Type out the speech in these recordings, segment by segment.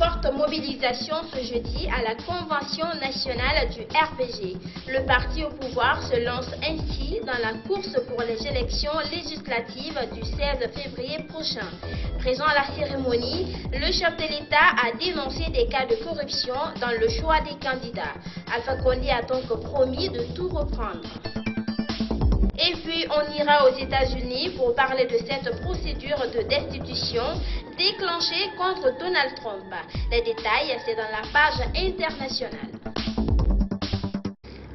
Forte mobilisation ce jeudi à la Convention nationale du RPG. Le parti au pouvoir se lance ainsi dans la course pour les élections législatives du 16 février prochain. Présent à la cérémonie, le chef de l'État a dénoncé des cas de corruption dans le choix des candidats. Alpha Condé a donc promis de tout reprendre. Et puis on ira aux États-Unis pour parler de cette procédure de destitution déclenchée contre Donald Trump. Les détails, c'est dans la page internationale.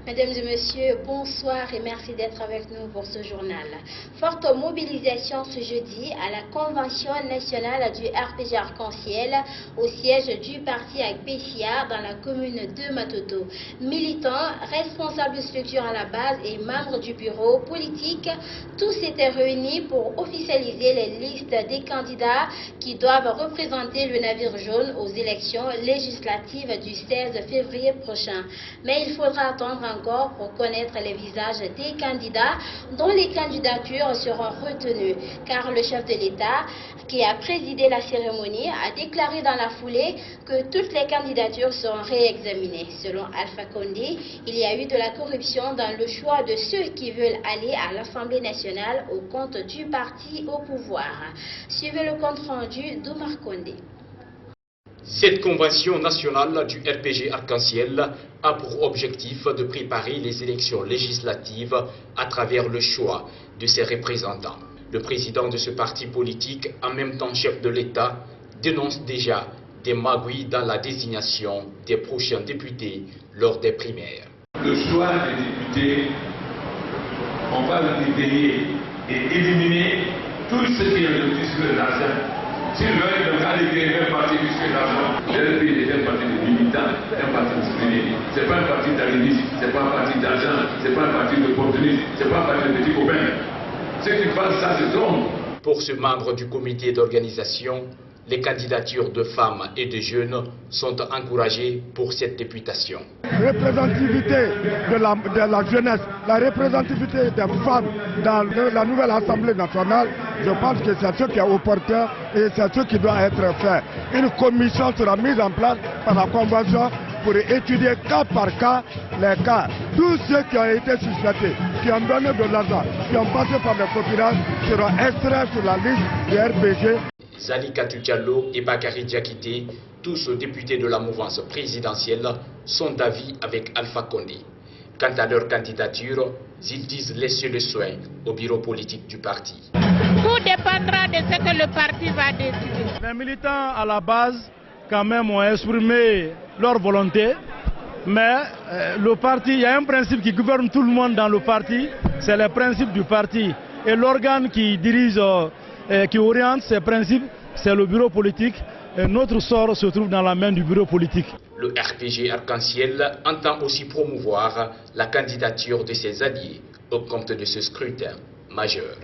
Mesdames et messieurs, bonsoir et merci d'être avec nous pour ce journal. Forte mobilisation ce jeudi à la Convention nationale du RPG Arc-en-Ciel au siège du parti à Pessia dans la commune de Matoto. Militants, responsables de structure à la base et membres du bureau politique, tous étaient réunis pour officialiser les listes des candidats qui doivent représenter le navire jaune aux élections législatives du 16 février prochain. Mais il faudra attendre encore pour connaître les visages des candidats dont les candidatures seront retenues, car le chef de l'État, qui a présidé la cérémonie, a déclaré dans la foulée que toutes les candidatures seront réexaminées. Selon Alpha Condé, il y a eu de la corruption dans le choix de ceux qui veulent aller à l'Assemblée nationale au compte du parti au pouvoir. Suivez le compte rendu d'Omar Condé. Cette convention nationale du RPG Arc-en-Ciel a pour objectif de préparer les élections législatives à travers le choix de ses représentants. Le président de ce parti politique, en même temps chef de l'État, dénonce déjà des magouilles dans la désignation des prochains députés lors des primaires. Le choix des députés, on va le détailler et éliminer tout ce qui est le plus de l'argent. Si le candidat est un parti plus d'argent, le RPG est un parti de militants, un parti discipliné. Ce n'est pas un parti d'arrivistes, ce n'est pas un parti d'argent, ce n'est pas un parti d'opportunistes, ce n'est pas un parti de petits copains. Ceux qui parlent ça, c'est hommes. Pour ce membre du comité d'organisation, les candidatures de femmes et de jeunes sont encouragées pour cette députation. La représentativité de la jeunesse, la représentativité des femmes dans la nouvelle Assemblée nationale, je pense que c'est ce qui est opportun et c'est ce qui doit être fait. Une commission sera mise en place par la Convention pour étudier cas par cas les cas. Tous ceux qui ont été suspectés, qui ont donné de l'argent, qui ont passé par les copinage, seront extraits sur la liste du RPG. Zalikatou Diallo et Bakary Diakité, tous députés de la mouvance présidentielle, sont d'avis avec Alpha Condé. Quant à leur candidature, ils disent laisser le soin au bureau politique du parti. Tout dépendra de ce que le parti va décider. Les militants à la base, quand même, ont exprimé leur volonté. Mais le parti, il y a un principe qui gouverne tout le monde dans le parti, c'est le principe du parti. Et l'organe qui dirige, qui oriente ces principes, c'est le bureau politique. Et notre sort se trouve dans la main du bureau politique. Le RPG Arc-en-Ciel entend aussi promouvoir la candidature de ses alliés au compte de ce scrutin majeur.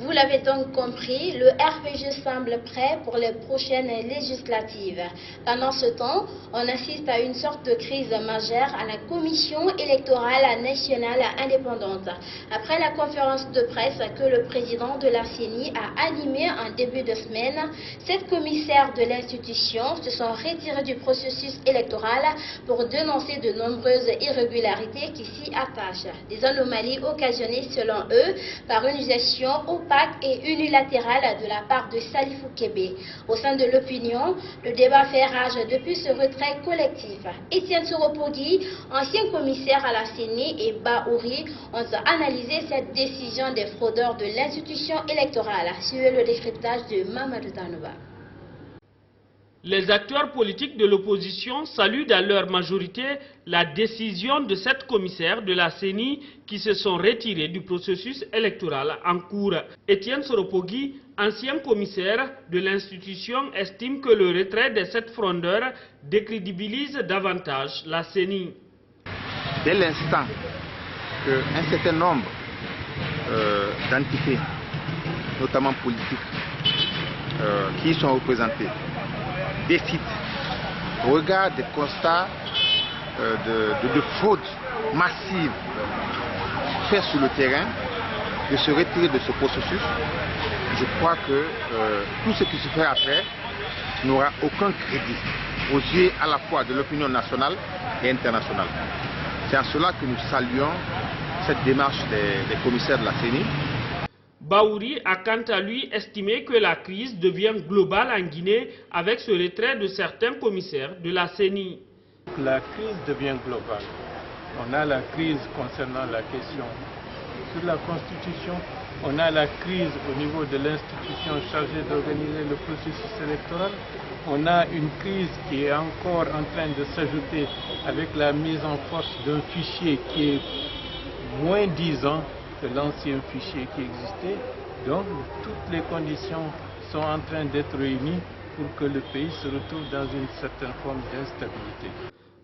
Vous l'avez donc compris, le RPG semble prêt pour les prochaines législatives. Pendant ce temps, on assiste à une sorte de crise majeure à la Commission électorale nationale indépendante. Après la conférence de presse que le président de la CENI a animée en début de semaine, 7 commissaires de l'institution se sont retirés du processus électoral pour dénoncer de nombreuses irrégularités qui s'y attachent. Des anomalies occasionnées selon eux par une gestion opaque et unilatérale de la part de Salifou Kébé. Au sein de l'opinion, le débat fait rage depuis ce retrait collectif. Étienne Soropogui, ancien commissaire à la CENI, et Baouri ont analysé cette décision des fraudeurs de l'institution électorale. Suivez le décryptage de Mamadou Tanouba. Les acteurs politiques de l'opposition saluent dans leur majorité la décision de 7 commissaires de la CENI qui se sont retirés du processus électoral en cours. Étienne Soropogui, ancien commissaire de l'institution, estime que le retrait de 7 frondeurs décrédibilise davantage la CENI. Dès l'instant qu'un certain nombre d'entités, notamment politiques, qui y sont représentées, décident, au regard des constats de fraude massive faits sur le terrain, de se retirer de ce processus, je crois que tout ce qui se fait après n'aura aucun crédit aux yeux à la fois de l'opinion nationale et internationale. C'est en cela que nous saluons cette démarche des commissaires de la CENI. Baouri a quant à lui estimé que la crise devient globale en Guinée avec ce retrait de certains commissaires de la CENI. La crise devient globale. On a la crise concernant la question sur la Constitution. On a la crise au niveau de l'institution chargée d'organiser le processus électoral. On a une crise qui est encore en train de s'ajouter avec la mise en force d'un fichier qui est moins 10 ans que l'ancien fichier qui existait. Donc, toutes les conditions sont en train d'être réunies pour que le pays se retrouve dans une certaine forme d'instabilité.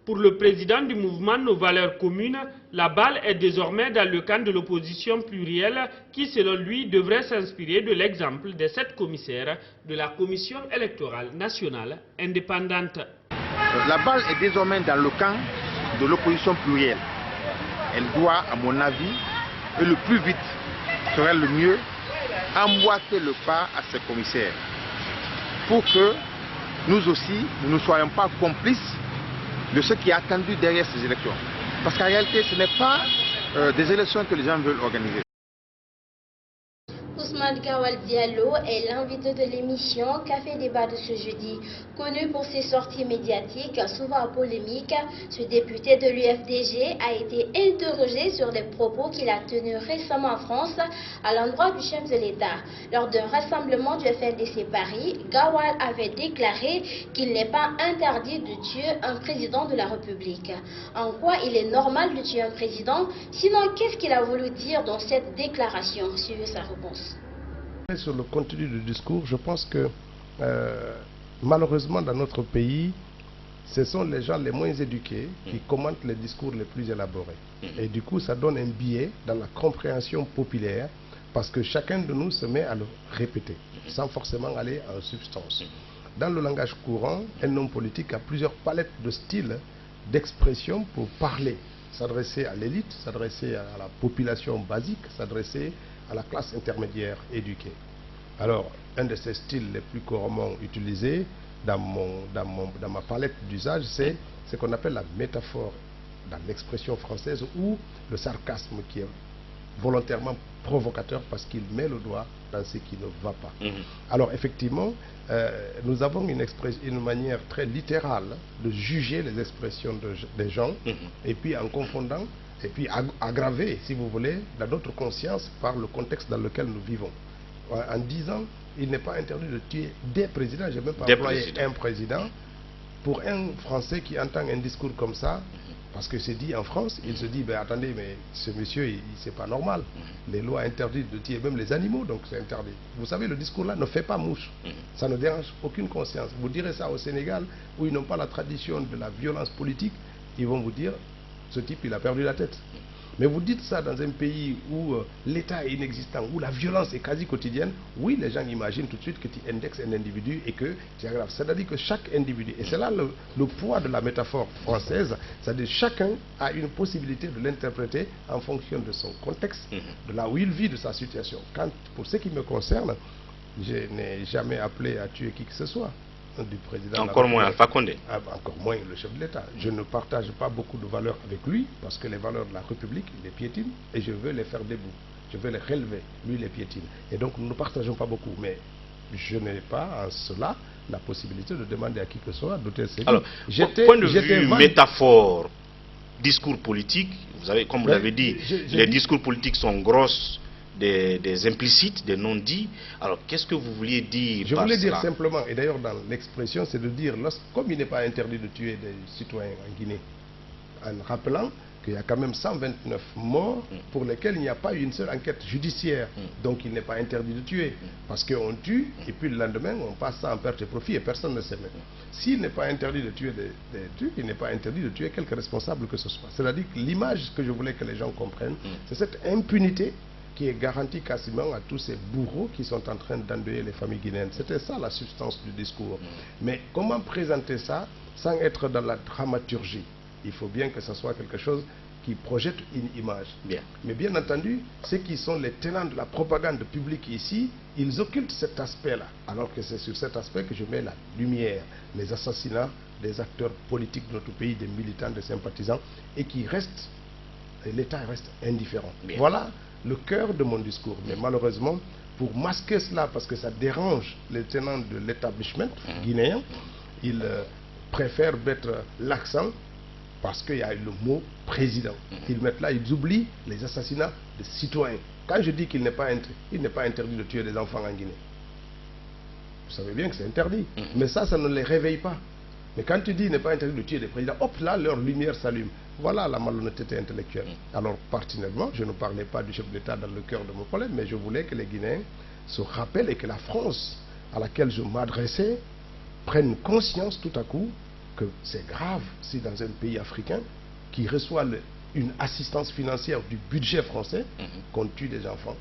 Pour le président du mouvement Nos Valeurs Communes, la balle est désormais dans le camp de l'opposition plurielle qui, selon lui, devrait s'inspirer de l'exemple des 7 commissaires de la Commission électorale nationale indépendante. La balle est désormais dans le camp de l'opposition plurielle. Elle doit, à mon avis, et le plus vite serait le mieux, emboîter le pas à ces commissaires pour que nous aussi, nous ne soyons pas complices de ce qui est attendu derrière ces élections. Parce qu'en réalité, ce n'est pas des élections que les gens veulent organiser. Ousmane Gawal Diallo est l'invité de l'émission Café Débat de ce jeudi. Connu pour ses sorties médiatiques, souvent polémiques, ce député de l'UFDG a été interrogé sur des propos qu'il a tenus récemment en France à l'endroit du chef de l'État. Lors d'un rassemblement du FNDC Paris, Gawal avait déclaré qu'il n'est pas interdit de tuer un président de la République. En quoi il est normal de tuer un président? Sinon, qu'est-ce qu'il a voulu dire dans cette déclaration? Suivez sa réponse. Sur le contenu du discours, je pense que malheureusement dans notre pays, ce sont les gens les moins éduqués qui commentent les discours les plus élaborés. Et du coup, ça donne un biais dans la compréhension populaire parce que chacun de nous se met à le répéter sans forcément aller en substance. Dans le langage courant, un homme politique a plusieurs palettes de styles d'expression pour parler, s'adresser à l'élite, s'adresser à la population basique, s'adresser à la classe intermédiaire éduquée. Alors, un de ces styles les plus couramment utilisés dans ma palette d'usage, c'est ce qu'on appelle la métaphore dans l'expression française ou le sarcasme qui est volontairement provocateur parce qu'il met le doigt dans ce qui ne va pas. Alors, effectivement, nous avons une manière très littérale de juger les expressions des gens et puis en confondant et puis aggravé, si vous voulez, dans notre conscience par le contexte dans lequel nous vivons. En disant, il n'est pas interdit de tuer des présidents, je n'ai même pas employé un président. Pour un Français qui entend un discours comme ça, parce que c'est dit en France, il se dit, ben attendez, mais ce monsieur, c'est pas normal. Les lois interdisent de tuer même les animaux, donc c'est interdit. Vous savez, le discours là ne fait pas mouche. Ça ne dérange aucune conscience. Vous direz ça au Sénégal, où ils n'ont pas la tradition de la violence politique, ils vont vous dire, ce type, il a perdu la tête. Mais vous dites ça dans un pays où l'État est inexistant, où la violence est quasi quotidienne, oui, les gens imaginent tout de suite que tu indexes un individu et que c'est grave. C'est-à-dire que chaque individu, et c'est là le poids de la métaphore française, c'est-à-dire chacun a une possibilité de l'interpréter en fonction de son contexte, de là où il vit, de sa situation. Pour ce qui me concerne, je n'ai jamais appelé à tuer qui que ce soit. Du président encore moins Alpha Condé. Encore moins le chef de l'État. Je ne partage pas beaucoup de valeurs avec lui parce que les valeurs de la République, il les piétine et je veux les faire debout. Je veux les relever. Lui, il les piétine. Et donc, nous ne partageons pas beaucoup. Mais je n'ai pas en cela la possibilité de demander à qui que ce soit d'ôter ses vies. Alors, point de vue métaphore, discours politique, vous avez, comme vous l'avez dit, les discours politiques sont grosses. Des implicites, des non-dits. Alors, qu'est-ce que vous vouliez dire par cela? Je voulais dire simplement, et d'ailleurs dans l'expression, c'est de dire, comme il n'est pas interdit de tuer des citoyens en Guinée, en rappelant qu'il y a quand même 129 morts pour lesquels il n'y a pas eu une seule enquête judiciaire. Donc, il n'est pas interdit de tuer. Parce qu'on tue, et puis le lendemain, on passe ça en perte et profit, et personne ne sait même. S'il n'est pas interdit de tuer des trucs, il n'est pas interdit de tuer quelque responsable que ce soit. C'est-à-dire que l'image que je voulais que les gens comprennent, c'est cette impunité qui est garantie quasiment à tous ces bourreaux qui sont en train d'endeuiller les familles guinéennes. C'était ça la substance du discours. Mais comment présenter ça sans être dans la dramaturgie? Il faut bien que ce soit quelque chose qui projettent une image. Bien. Mais bien entendu, ceux qui sont les tenants de la propagande publique ici, ils occultent cet aspect-là. Alors que c'est sur cet aspect que je mets la lumière. Les assassinats des acteurs politiques de notre pays, des militants, des sympathisants, et qui restent, l'État reste indifférent. Bien. Voilà le cœur de mon discours. Mais malheureusement, pour masquer cela, parce que ça dérange les tenants de l'établissement guinéen, ils préfèrent mettre l'accent parce qu'il y a le mot président. Ils mettent là, ils oublient les assassinats de citoyens. Quand je dis qu'il n'est pas interdit de tuer des enfants en Guinée, vous savez bien que c'est interdit. Mais ça ne les réveille pas. Mais quand tu dis qu'il n'est pas interdit de tuer des présidents, hop là, leur lumière s'allume. Voilà la malhonnêteté intellectuelle. Alors, particulièrement, je ne parlais pas du chef d'État dans le cœur de mon problème, mais je voulais que les Guinéens se rappellent et que la France, à laquelle je m'adressais, prenne conscience tout à coup que c'est grave si dans un pays africain qui reçoit une assistance financière du budget français, qu'on tue des enfants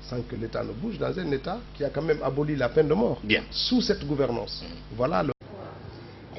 sans que l'État ne bouge, dans un État qui a quand même aboli la peine de mort. Bien. Sous cette gouvernance. Voilà le...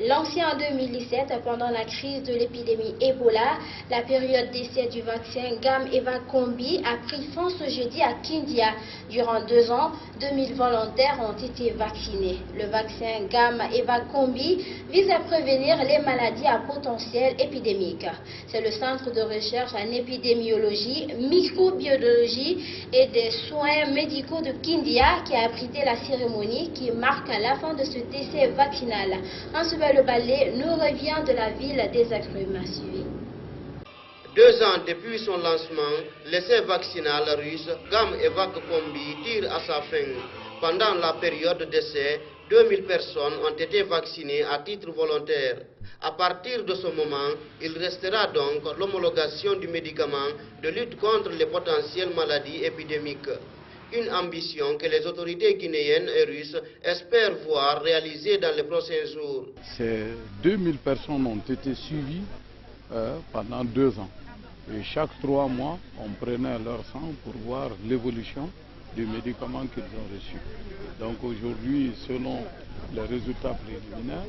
Lancé en 2017 pendant la crise de l'épidémie Ebola, la période d'essai du vaccin Gam-Eva-Combi a pris fin ce jeudi à Kindia. Durant 2 ans, 2000 volontaires ont été vaccinés. Le vaccin Gam-Eva-Combi vise à prévenir les maladies à potentiel épidémique. C'est le centre de recherche en épidémiologie, microbiologie et des soins médicaux de Kindia qui a abrité la cérémonie qui marque la fin de cet essai vaccinal. Le ballet nous revient de la ville des agrumes. Suivi. 2 ans depuis son lancement, l'essai vaccinal russe Gam-Eva-Combi tire à sa fin. Pendant la période d'essai, 2000 personnes ont été vaccinées à titre volontaire. À partir de ce moment, il restera donc l'homologation du médicament de lutte contre les potentielles maladies épidémiques. Une ambition que les autorités guinéennes et russes espèrent voir réalisée dans les prochains jours. Ces 2000 personnes ont été suivies pendant 2 ans. Et chaque 3 mois, on prenait leur sang pour voir l'évolution du médicament qu'ils ont reçu. Donc aujourd'hui, selon les résultats préliminaires,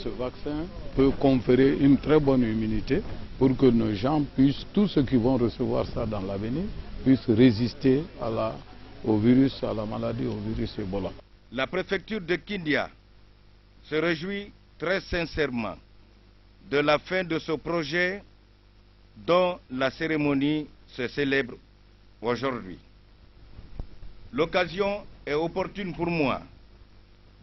ce vaccin peut conférer une très bonne immunité pour que nos gens puissent, tous ceux qui vont recevoir ça dans l'avenir, puissent résister au virus, à la maladie, au virus Ebola. La préfecture de Kindia se réjouit très sincèrement de la fin de ce projet dont la cérémonie se célèbre aujourd'hui. L'occasion est opportune pour moi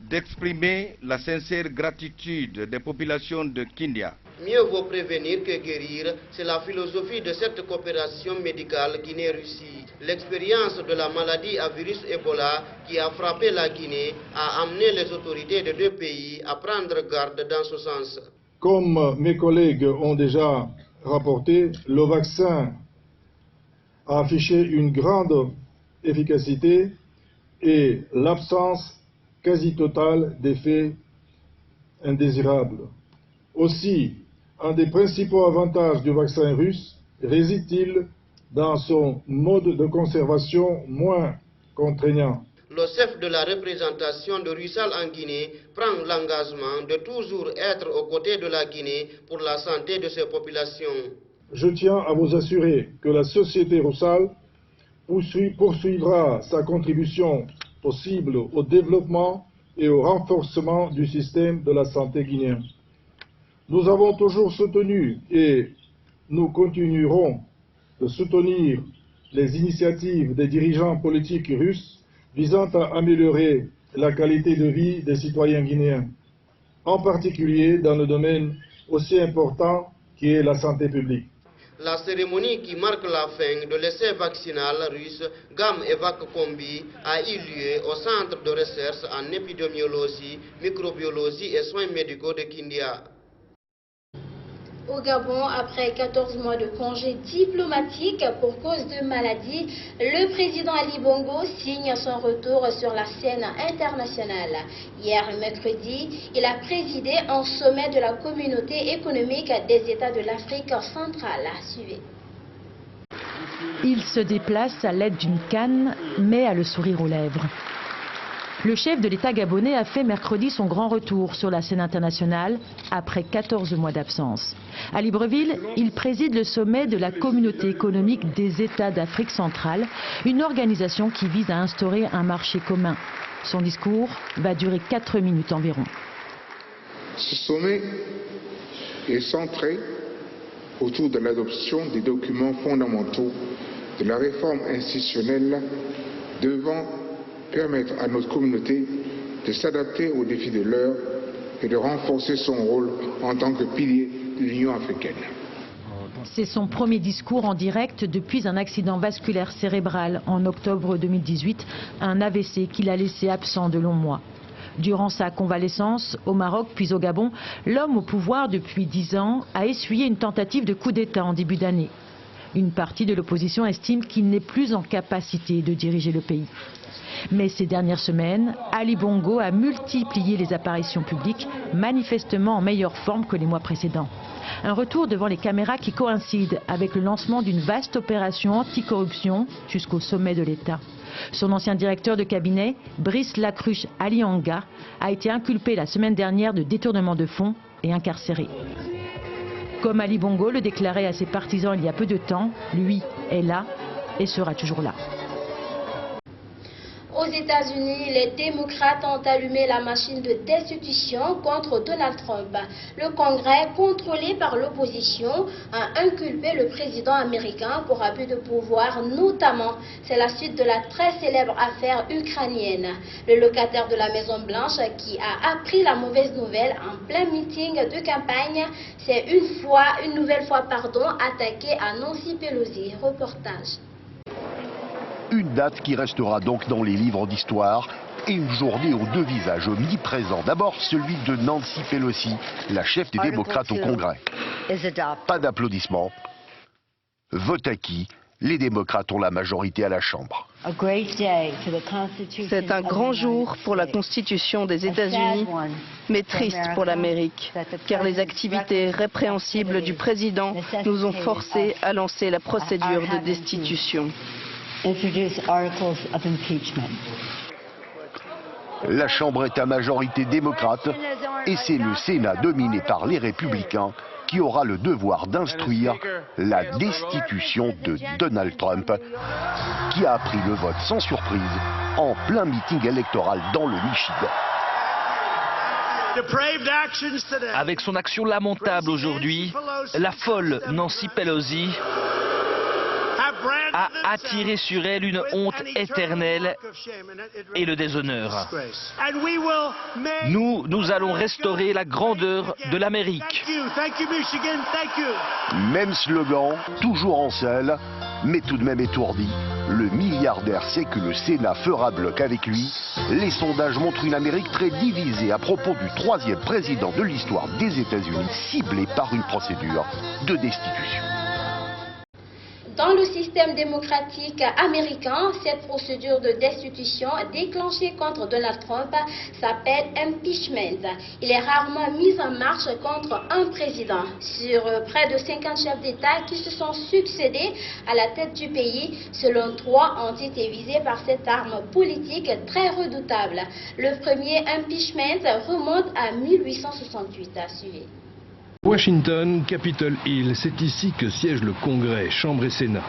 d'exprimer la sincère gratitude des populations de Kindia. Mieux vaut prévenir que guérir, c'est la philosophie de cette coopération médicale Guinée-Russie. L'expérience de la maladie à virus Ebola qui a frappé la Guinée a amené les autorités de 2 pays à prendre garde dans ce sens. Comme mes collègues ont déjà rapporté, le vaccin a affiché une grande efficacité et l'absence quasi totale d'effets indésirables. Aussi, un des principaux avantages du vaccin russe réside-t-il dans son mode de conservation moins contraignant. Le chef de la représentation de Russal en Guinée prend l'engagement de toujours être aux côtés de la Guinée pour la santé de ses populations. Je tiens à vous assurer que la société Russal poursuivra sa contribution possible au développement et au renforcement du système de la santé guinéen. Nous avons toujours soutenu et nous continuerons de soutenir les initiatives des dirigeants politiques russes visant à améliorer la qualité de vie des citoyens guinéens, en particulier dans le domaine aussi important qui est la santé publique. La cérémonie qui marque la fin de l'essai vaccinal russe Gam-Eva-Combi a eu lieu au Centre de recherche en épidémiologie, microbiologie et soins médicaux de Kindia. Au Gabon, après 14 mois de congé diplomatique pour cause de maladie, le président Ali Bongo signe son retour sur la scène internationale. Hier, mercredi, il a présidé un sommet de la communauté économique des États de l'Afrique centrale. Suivez. Il se déplace à l'aide d'une canne, mais a le sourire aux lèvres. Le chef de l'État gabonais a fait mercredi son grand retour sur la scène internationale après 14 mois d'absence. À Libreville, il préside le sommet de la Communauté économique des États d'Afrique centrale, une organisation qui vise à instaurer un marché commun. Son discours va durer 4 minutes environ. Ce sommet est centré autour de l'adoption des documents fondamentaux de la réforme institutionnelle devant permettre à notre communauté de s'adapter aux défis de l'heure et de renforcer son rôle en tant que pilier de l'Union africaine. C'est son premier discours en direct depuis un accident vasculaire cérébral en octobre 2018, un AVC qui l'a laissé absent de longs mois. Durant sa convalescence au Maroc puis au Gabon, l'homme au pouvoir depuis 10 ans a essuyé une tentative de coup d'État en début d'année. Une partie de l'opposition estime qu'il n'est plus en capacité de diriger le pays. Mais ces dernières semaines, Ali Bongo a multiplié les apparitions publiques, manifestement en meilleure forme que les mois précédents. Un retour devant les caméras qui coïncide avec le lancement d'une vaste opération anticorruption jusqu'au sommet de l'État. Son ancien directeur de cabinet, Brice Lacruche Alianga, a été inculpé la semaine dernière de détournement de fonds et incarcéré. Comme Ali Bongo le déclarait à ses partisans il y a peu de temps, lui est là et sera toujours là. Aux États-Unis, les démocrates ont allumé la machine de destitution contre Donald Trump. Le Congrès, contrôlé par l'opposition, a inculpé le président américain pour abus de pouvoir, notamment. C'est la suite de la très célèbre affaire ukrainienne. Le locataire de la Maison-Blanche qui a appris la mauvaise nouvelle en plein meeting de campagne s'est une nouvelle fois attaqué à Nancy Pelosi. Reportage. Une date qui restera donc dans les livres d'histoire et une journée aux deux visages omniprésents. D'abord celui de Nancy Pelosi, la chef des démocrates au Congrès. Pas d'applaudissements. Vote acquis. Les démocrates ont la majorité à la Chambre. C'est un grand jour pour la Constitution des États-Unis, mais triste pour l'Amérique, car les activités répréhensibles du président nous ont forcés à lancer la procédure de destitution. La Chambre est à majorité démocrate et c'est le Sénat dominé par les républicains qui aura le devoir d'instruire la destitution de Donald Trump, qui a appris le vote sans surprise en plein meeting électoral dans le Michigan. Avec son action lamentable aujourd'hui, la folle Nancy Pelosi a attiré sur elle une honte éternelle et le déshonneur. Nous allons restaurer la grandeur de l'Amérique. Même slogan, toujours en selle, mais tout de même étourdi. Le milliardaire sait que le Sénat fera bloc avec lui. Les sondages montrent une Amérique très divisée à propos du troisième président de l'histoire des États-Unis, ciblé par une procédure de destitution. Dans le système démocratique américain, cette procédure de destitution déclenchée contre Donald Trump s'appelle impeachment. Il est rarement mis en marche contre un président. Sur près de 50 chefs d'État qui se sont succédés à la tête du pays, selon 3 ont été visés par cette arme politique très redoutable. Le premier impeachment remonte à 1868. Suivez. Washington, Capitol Hill, c'est ici que siège le Congrès, Chambre et Sénat.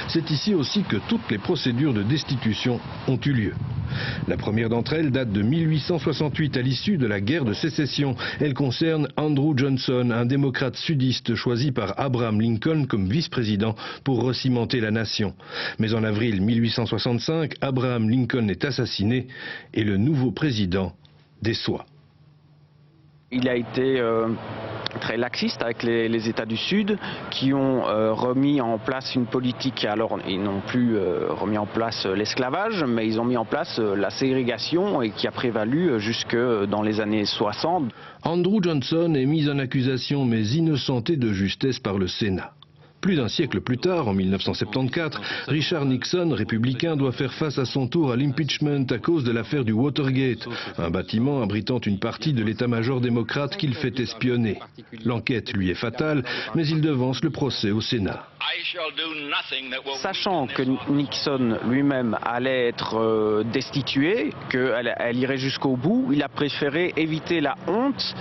C'est ici aussi que toutes les procédures de destitution ont eu lieu. La première d'entre elles date de 1868 à l'issue de la guerre de sécession. Elle concerne Andrew Johnson, un démocrate sudiste choisi par Abraham Lincoln comme vice-président pour recimenter la nation. Mais en avril 1865, Abraham Lincoln est assassiné et le nouveau président déçoit. Il a été très laxiste avec les États du Sud qui ont remis en place une politique. Alors ils n'ont plus remis en place l'esclavage, mais ils ont mis en place la ségrégation et qui a prévalu jusque dans les années 60. Andrew Johnson est mis en accusation mais innocenté de justesse par le Sénat. Plus d'un siècle plus tard, en 1974, Richard Nixon, républicain, doit faire face à son tour à l'impeachment à cause de l'affaire du Watergate, un bâtiment abritant une partie de l'état-major démocrate qu'il fait espionner. L'enquête lui est fatale, mais il devance le procès au Sénat. Sachant que Nixon lui-même allait être destitué, qu'elle irait jusqu'au bout, il a préféré éviter la honte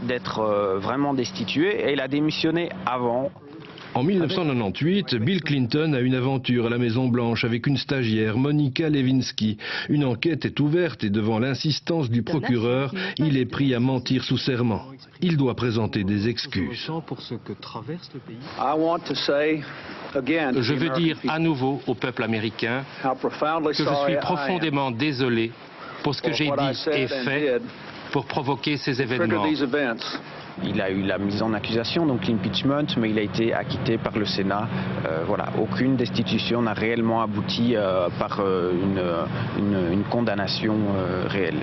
d'être vraiment destitué et il a démissionné avant. En 1998, Bill Clinton a une aventure à la Maison-Blanche avec une stagiaire, Monica Lewinsky. Une enquête est ouverte et devant l'insistance du procureur, il est pris à mentir sous serment. Il doit présenter des excuses. Je veux dire à nouveau au peuple américain que je suis profondément désolé pour ce que j'ai dit et fait pour provoquer ces événements. Il a eu la mise en accusation, donc l'impeachment, mais il a été acquitté par le Sénat. Voilà, aucune destitution n'a réellement abouti par une condamnation réelle.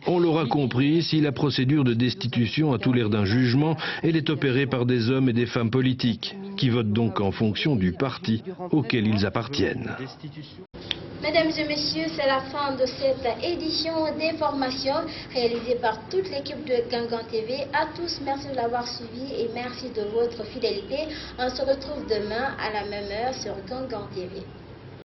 On l'aura compris, si la procédure de destitution a tout l'air d'un jugement, elle est opérée par des hommes et des femmes politiques, qui votent donc en fonction du parti auquel ils appartiennent. Mesdames et messieurs, c'est la fin de cette édition d'information réalisée par toute l'équipe de Gangan TV. À tous, merci de l'avoir suivi et merci de votre fidélité. On se retrouve demain à la même heure sur Gangan TV.